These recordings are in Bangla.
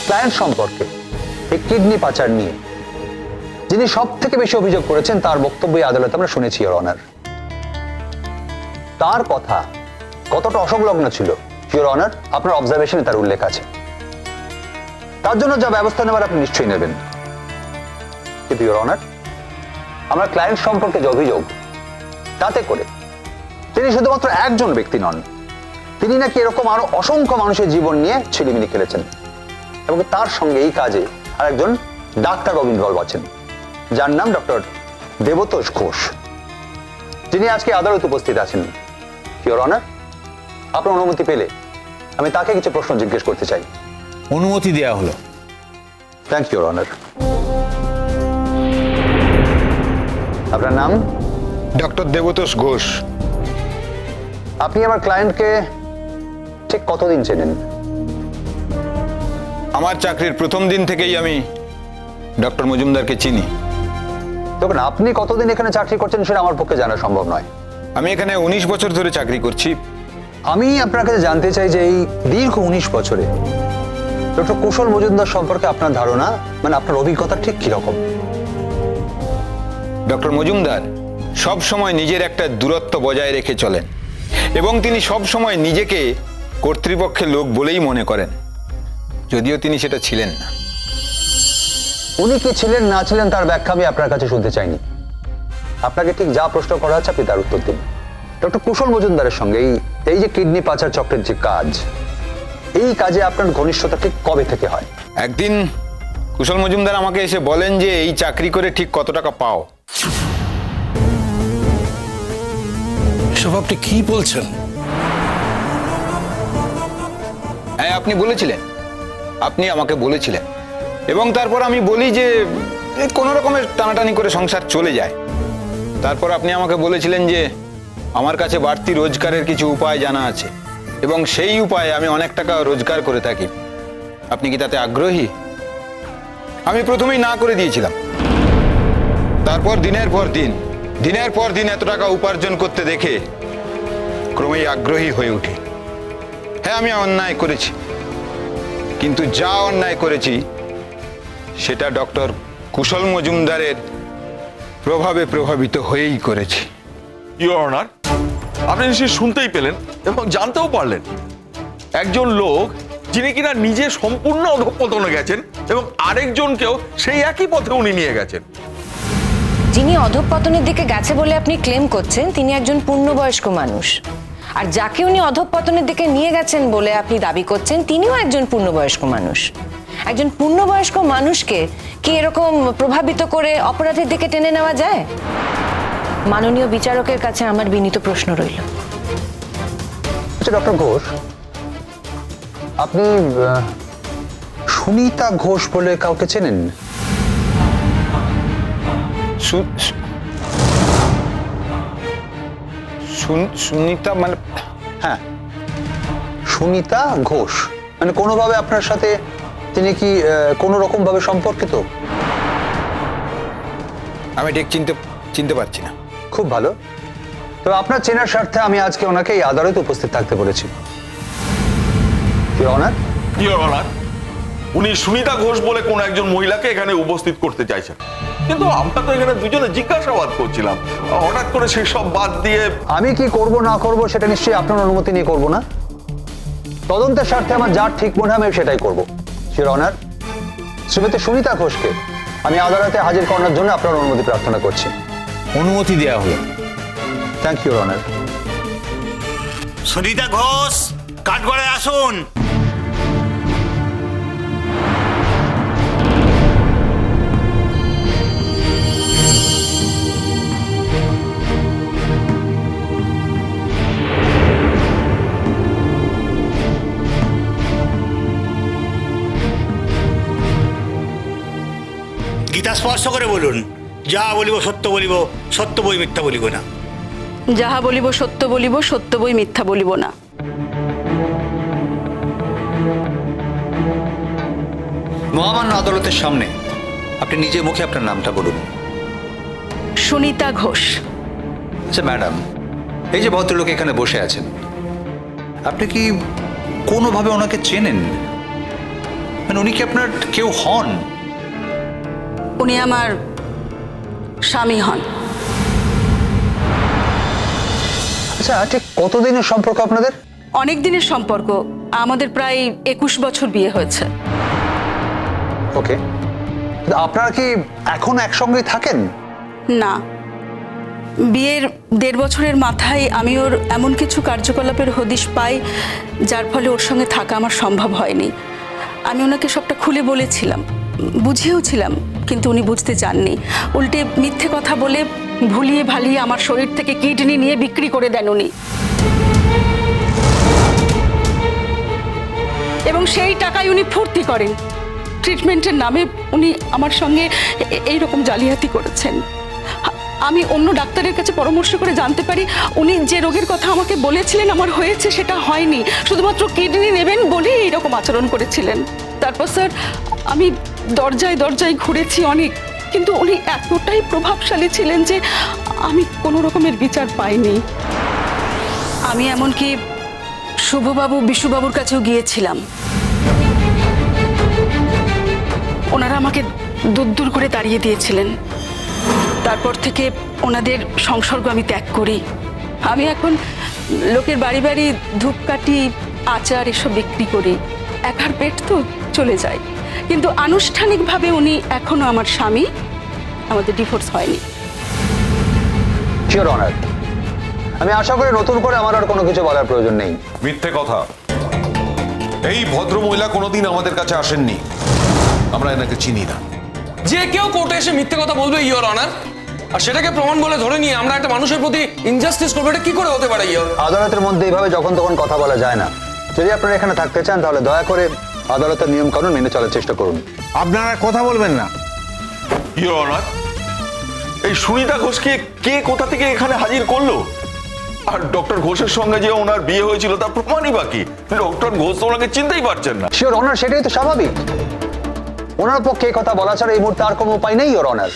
ক্লায়েন্ট সম্পর্কে, এই কিডনি পাচার নিয়ে যিনি সব থেকে বেশি অভিযোগ করেছেন তার বক্তব্যই আদালতে আমরা শুনেছি ইওর অনার। তার কথা কতটা অসংলগ্ন ছিল ইওর অনার আপনার অবজারভেশনে তার উল্লেখ আছে। তার জন্য যা ব্যবস্থা নেবার আপনি নিশ্চয়ই নেবেন। কিন্তু ইওর অনার, আমার ক্লায়েন্ট সম্পর্কে যে অভিযোগ, তাতে করে তিনি শুধুমাত্র একজন ব্যক্তি নন, তিনি নাকি এরকম আরো অসংখ্য মানুষের জীবন নিয়ে ছিলিমিলি খেলেছেন এবং তার সঙ্গে এই কাজে আরেকজন ডাক্তার ইনভলভ আছেন, যার নাম ডক্টর দেবতোষ ঘোষ, যিনি আজকে আদালতে উপস্থিত আছেন। ইওর অনার, আপনার অনুমতি পেলে আমি তাকে কিছু প্রশ্ন জিজ্ঞেস করতে চাই। অনুমতি দেওয়া হলো। Thank you your honour. আপনার নাম? ডক্টর দেবতোষ ঘোষ। আপনি আমার ক্লায়েন্টকে ঠিক কতদিন চেনেন? আমার চাকরির প্রথম দিন থেকেই আমি ডক্টর মজুমদারকে চিনি। দেখুন, আপনি কতদিন এখানে চাকরি করছেন সেটা আমার পক্ষে জানা সম্ভব নয়। আমি এখানে 19 বছর ধরে চাকরি করছি। আমি আপনার কাছে জানতে চাই যে এই দীর্ঘ 19 বছরে ডক্টর কুশল মজুমদার সম্পর্কে আপনার ধারণা, মানে আপনার অভিজ্ঞতা ঠিক কিরকম? ডক্টর মজুমদার সব সময় নিজের একটা দূরত্ব বজায় রেখে চলেন এবং তিনি সব সময় নিজেকে কর্তৃপক্ষের লোক বলেই মনে করেন, যদিও তিনি সেটা ছিলেন না। উনি কি ছিলেন না ছিলেন তার ব্যাখ্যা আমি আপনার কাছে শুনতে চাইনি। আপনাকে ঠিক যা প্রশ্ন করা হচ্ছে আপনি তার উত্তর দিন। ডক্টর কুশল মজুমদারের সঙ্গে এই যে কিডনি পাচার চক্রের যে কাজ, এই কাজে আপনার ঘনিষ্ঠতা ঠিক কবে থেকে হয়? একদিন কুশল মজুমদার আমাকে এসে বলেন যে এই চাকরি করে ঠিক কত টাকা পাও। এসব আপনি কি বলছেন? হ্যাঁ, আপনি বলেছিলেন, আপনি আমাকে বলেছিলেন এবং তারপর আমি বলি যে কোনো রকমের টানাটানি করে সংসার চলে যায়। তারপর আপনি আমাকে বলেছিলেন যে আমার কাছে বাড়তি রোজগারের কিছু উপায় জানা আছে এবং সেই উপায়ে আমি অনেক টাকা রোজগার করে থাকি। আপনি কি তাতে আগ্রহী? আমি প্রথমেই না করে দিয়েছিলাম। তারপর দিনের পর দিন এত টাকা উপার্জন করতে দেখে ক্রমেই আগ্রহী হয়ে উঠি। হ্যাঁ, আমি অন্যায় করেছি, কিন্তু যা অন্যায় করেছি সেটা ডক্টর কুশল মজুমদারের প্রভাবে প্রভাবিত হয়েই করেছি। ইওর অনার, আপনি নিশ্চয়ই শুনতেই পেলেন এবং জানতেও পারলেন একজন লোক যিনি কিনা নিজে সম্পূর্ণ অধঃপতনে গেছেন এবং আরেকজনকেও সেই একই পথে উনি নিয়ে গেছেন। যিনি অধঃপতনের দিকে গেছে বলে আপনি ক্লেম করছেন তিনি একজন পূর্ণবয়স্ক মানুষ, আর যাকে উনি অধঃপতনের দিকে নিয়ে গেছেন বলে আপনি দাবি করছেন তিনিও একজন পূর্ণবয়স্ক মানুষ। একজন পূর্ণবয়স্ক মানুষকে কি এরকম প্রভাবিত করে অপরাধের দিকে টেনে নেওয়া যায়? মাননীয় বিচারকের কাছে আমার বিনীত প্রশ্ন রইল। আচ্ছা ডক্টর ঘোষ, আপনি সুনিতা ঘোষ বলে কাউকে চেনেন? সুনিতা মানে? হ্যাঁ, সুনিতা ঘোষ মানে কোনোভাবে আপনার সাথে তিনি কি কোনো রকম ভাবে সম্পর্কিত? আমি ঠিক চিনতে পারছি না। খুব ভালো। তো আপনার চেনার স্বার্থে আমি আজকে ওনাকে এই আদালতে উপস্থিত থাকতে বলেছি। ইওর অনার, ইওর অনার, উনি সুনিতা ঘোষ বলে কোন একজন মহিলাকে এখানে উপস্থিত করতে চাইছেন, কিন্তু আমরা তো এখানে দুজনে জিজ্ঞাসাবাদ করছিলাম, হঠাৎ করে সেই সব বাদ দিয়ে আমি কি করব না করব সেটা নিশ্চয়ই আপনার অনুমতি নিয়ে করব না। তদন্তের স্বার্থে আমার যা ঠিক মনে হয় আমি সেটাই করব। ইওর অনার, শ্রীমতী সুনিতা ঘোষকে আমি আদালতে হাজির করানোর জন্য আপনার অনুমতি প্রার্থনা করছি। অনুমতি দেওয়া হলো। Thank you your honour. Sunita Ghosh, কাঠগড়ায় আসুন। গীতা স্পর্শ করে বলুন, যা বলিব সত্য বলিব, সত্য বই মিথ্যা বলিব না। যাহা বলিব সত্য বলিব, সত্য বই মিথ্যা বলিব না। মহামান্য আদালতের সামনে আপনি নিজে মুখে আপনার নামটা বলুন। সুনিতা ঘোষ। আচ্ছা ম্যাডাম, এই যে ভদ্রলোক এখানে বসে আছেন, আপনি কি কোনোভাবে ওনাকে চেনেন? মানে মানে উনি কি আপনার কেউ হন? উনি আমার স্বামী হন। আচ্ছা, ঠিক কতদিনের সম্পর্ক আপনাদের? অনেক দিনের সম্পর্ক, আমাদের প্রায় 21 বছর বিয়ে হয়েছে। ওকে, আপনারা কি এখন একসঙ্গেই থাকেন? না, বিয়ের 1.5 বছরের মাথায় আমি ওর এমন কিছু কার্যকলাপের হদিশ পাই যার ফলে ওর সঙ্গে থাকা আমার সম্ভব হয়নি। আমি ওনাকে সবটা খুলে বলেছিলাম, বুঝিয়েওছিলাম, কিন্তু উনি বুঝতে চাননি। উল্টে মিথ্যে কথা বলে ভুলিয়ে ভালিয়ে আমার শরীর থেকে কিডনি নিয়ে বিক্রি করে দেন উনি। এবং সেই টাকায় উনি ফুর্তি করেন। ট্রিটমেন্টের নামে উনি আমার সঙ্গে এই রকম জালিয়াতি করেছেন। আমি অন্য ডাক্তারের কাছে পরামর্শ করে জানতে পারি উনি যে রোগের কথা আমাকে বলেছিলেন আমার হয়েছে সেটা হয়নি, শুধুমাত্র কিডনি নেবেন বলেই এইরকম আচরণ করেছিলেন। তারপর স্যার আমি দরজায় দরজায় ঘুরেছি অনেক, কিন্তু উনি এতটাই প্রভাবশালী ছিলেন যে আমি কোনো রকমের বিচার পাইনি। আমি এমনকি শুভবাবু বিশুবাবুর কাছেও গিয়েছিলাম। ওনারা আমাকে দূর করে তাড়িয়ে দিয়েছিলেন। তারপর থেকে ওনাদের সংসর্গ আমি ত্যাগ করি। আমি এখন লোকের বাড়ি বাড়ি ধূপকাঠি আচার এসব বিক্রি করি। একার পেট তো চলে যায়, কিন্তু আনুষ্ঠানিকভাবে উনি এখনো আমার স্বামী। আমাদের ডিভোর্স হয়নি। ইওর অনার, আমি আশা করি নতুন করে আমার আর কোনো কিছু বলার প্রয়োজন নেই। মিথ্যে কথা। এই ভদ্রমহিলা কোনোদিন আমাদের কাছে আসেননি, আমরা এনাকে চিনি না। যে কেউ কোর্টে এসে মিথ্যে কথা বলবে ইওর অনার, আর সেটাকে প্রমাণ বলে ধরে নিয়ে আমরা একটা মানুষের প্রতি ইনজাস্টিস করবো, এটা কি করে হতে পারে ইওর? আদালতের মধ্যে এইভাবে যখন তখন কথা বলা যায় না। যদি আপনারা এখানে থাকতে চান তাহলে দয়া করে আদালতের নিয়ম কানুন মেনে চলার চেষ্টা করুন। আপনারা কথা বলবেন না। ইওর অনার, এই সুনিতা ঘোষকে কে কোথা থেকে এখানে হাজির করলো? আর ডক্টর ঘোষের সঙ্গে যে ওনার বিয়ে হয়েছিল তার প্রমাণই বাকি। ডক্টর ঘোষ তো ওনাকে চিনতেই পারছেন না। শিওর অনার, সেটাই তো স্বাভাবিক। ওনার পক্ষে এই কথা বলা ছাড়া এই মুহূর্তে আর কোনো উপায় নেই ইওর অনার।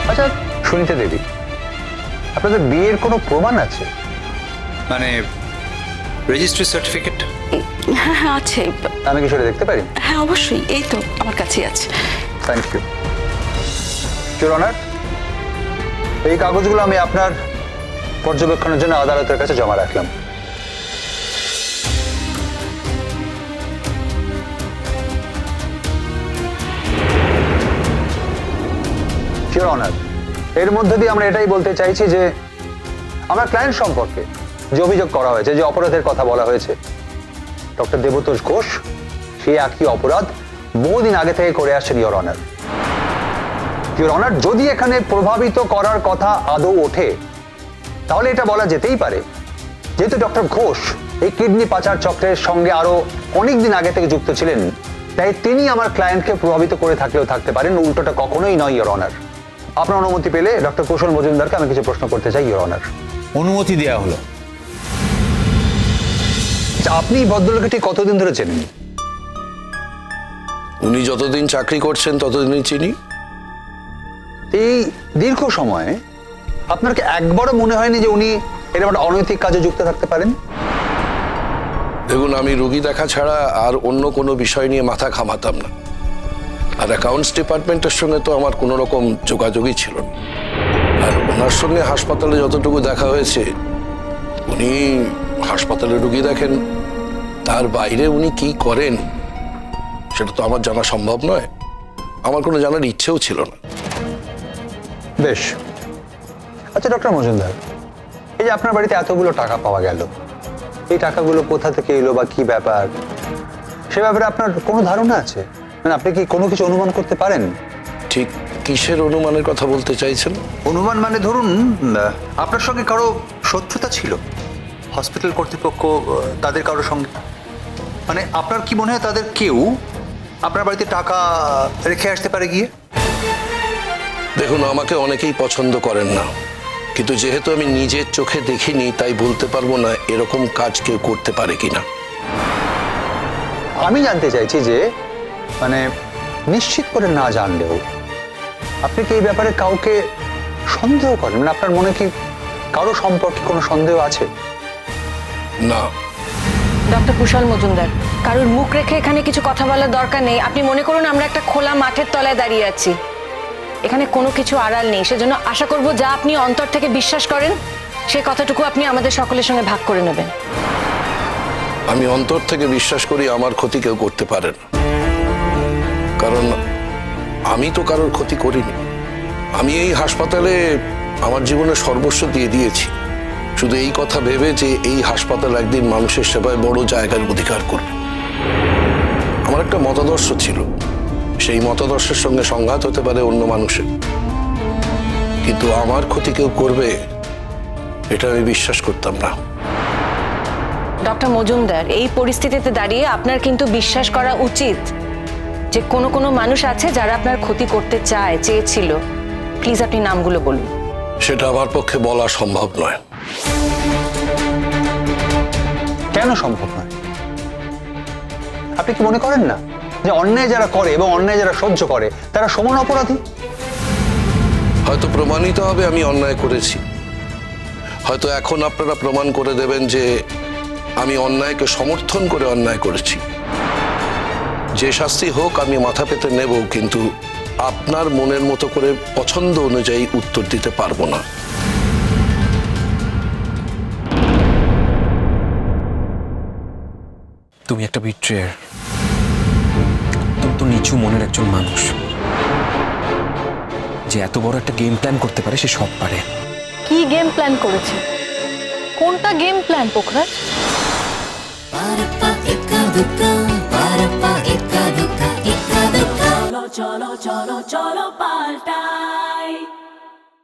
আচ্ছা সুনিতা দেবী, আপনাদের বিয়ের কোনো প্রমাণ আছে? মানে রেজিস্ট্রি সার্টিফিকেট? হ্যাঁ হ্যাঁ আছে। আমি কি সেটা দেখতে পারি? হ্যাঁ অবশ্যই, এই তো আমার কাছেই আছে। Thank you your honour. এই কাগজগুলো আমি আপনার পর্যবেক্ষণের জন্য আদালতের কাছে জমা রাখলাম। ইওর অনার, এর মধ্যে দিয়ে আমরা এটাই বলতে চাইছি যে আমার ক্লায়েন্ট সম্পর্কে যে অভিযোগ করা হয়েছে, যে অপরাধের কথা বলা হয়েছে, ডক্টর দেবতোষ ঘোষ সেই একই অপরাধ বহুদিন আগে থেকে করে আসছেন ইওর অনার। ইওর অনার, যদি এখানে প্রভাবিত করার কথা আদৌ ওঠে তাহলে এটা বলা যেতেই পারে যেহেতু ডক্টর ঘোষ এই কিডনি পাচার চক্রের সঙ্গে আরো অনেক দিন আগে থেকে যুক্ত ছিলেন, তাই তিনি আমার ক্লায়েন্টকে প্রভাবিত করে থাকলেও থাকতে পারেন, উল্টোটা কখনোই নয় ইওর অনার। আপনার অনুমতি পেলে ডক্টর কুশল মজুমদারকে আমি কিছু প্রশ্ন করতে চাই ইওর অনার। অনুমতি দেওয়া হলো। আপনি ভদ্রলোককে ঠিক কতদিন ধরে চেনেন? উনি যতদিন চাকরি করছেন ততদিনই চিনি। এই দীর্ঘ সময়ে আপনার কি একবারও মনে হয়নি যে উনি এরকম একটা অনৈতিক কাজে যুক্ত থাকতে পারেন? দেখুন, আমি রোগী দেখা ছাড়া আর অন্য কোনো বিষয় নিয়ে মাথা ঘামাতাম না। আর অ্যাকাউন্টস ডিপার্টমেন্টের সঙ্গে তো আমার কোনো রকম যোগাযোগই ছিল না। আর ওনার সঙ্গে হাসপাতালে যতটুকু দেখা হয়েছে, উনি হাসপাতালে রোগী দেখেন, তার বাইরে উনি কি করেন সেটা তো আমার জানা সম্ভব নয়। আমার কোনো জানার ইচ্ছেও ছিল না। বেশ। আচ্ছা ডক্টর মজুমদার, এই যে আপনার বাড়িতে এতগুলো টাকা পাওয়া গেল, এই টাকাগুলো কোথা থেকে এলো বা কি ব্যাপার, সে ব্যাপারে আপনার কোনো ধারণা আছে? মানে আপনি কি কোনো কিছু অনুমান করতে পারেন? ঠিক কিসের অনুমানের কথা বলতে চাইছেন? অনুমান মানে ধরুন আপনার সঙ্গে কারো শত্রুতা ছিল, হসপিটাল কর্তৃপক্ষ তাদের কারোর সঙ্গে, মানে আপনার কি মনে হয় তাদের কেউ আপনার বাড়িতে টাকা রেখে আসতে পারে গিয়ে? দেখুন, আমাকে অনেকেই পছন্দ করেন না, কিন্তু যেহেতু আমি নিজের চোখে দেখিনি তাই বলতে পারবো না এরকম কাজ কেউ করতে পারে কিনা। আমি জানতে চাইছি যে মানে নিশ্চিত করে না জানলেও আপনি কি এই ব্যাপারে কাউকে সন্দেহ করেন? মানে আপনার মনে কি কারো সম্পর্কে কোনো সন্দেহ আছে? না। ডক্টর কুশল মজুমদার, কারোর মুখ রেখে এখানে কিছু কথা বলার দরকার নেই। আপনি মনে করুন আমরা একটা খোলা মাঠের তলায় দাঁড়িয়ে আছি, এখানে কোনো কিছু আড়াল নেই। সেজন্য আশা করব যা আপনি অন্তর থেকে বিশ্বাস করেন সেই কথাটুকু আপনি আমাদের সকলের সঙ্গে ভাগ করে নেবেন। আমি অন্তর থেকে বিশ্বাস করি আমার ক্ষতি কেউ করতে পারে না, কারণ আমি তো কারোর ক্ষতি করিনি। আমি এই হাসপাতালে আমার জীবনে সর্বস্ব দিয়ে দিয়েছি, শুধু এই কথা ভেবে যে এই হাসপাতাল একদিন মানুষের সেবায় বড় জায়গার অধিকার করবে। আমার একটা মতাদর্শ ছিল, সেই মতাদর্শের সঙ্গে সংঘাত হতে পারে অন্য মানুষের, কিন্তু আমার ক্ষতি কেউ করবে এটা আমি বিশ্বাস করতাম না। ডক্টর মজুমদার, এই পরিস্থিতিতে দাঁড়িয়ে আপনার কিন্তু বিশ্বাস করা উচিত যে কোনো কোনো মানুষ আছে যারা আপনার ক্ষতি করতে চেয়েছিল। প্লিজ আপনি নামগুলো বলুন। সেটা আমার পক্ষে বলা সম্ভব নয়। কেন সম্ভব নয়? আপনি কি মনে করেন না যে অন্যায় যারা করে এবং অন্যায় যারা সহ্য করে তারা সমান অপরাধী? হয়তো প্রমাণিত হবে আমি অন্যায় করেছি, হয়তো এখন আপনারা প্রমাণ করে দেবেন যে আমি অন্যায়কে সমর্থন করে অন্যায় করেছি। যে শাস্তি হোক আমি মাথা পেতে নেব, কিন্তু আপনার মনের মতো করে পছন্দ অনুযায়ী উত্তর দিতে পারবো না। তুমি একটা বিট্রেয়ার, তুমি তো নিচু মনের একজন মানুষ। যে এত বড় একটা গেম প্ল্যান করতে পারে সে সব পারে। কি গেম প্ল্যান করেছে? কোনটা গেম প্ল্যান পোখরাজ? চলো চলো চলো চলো পাল্টাই।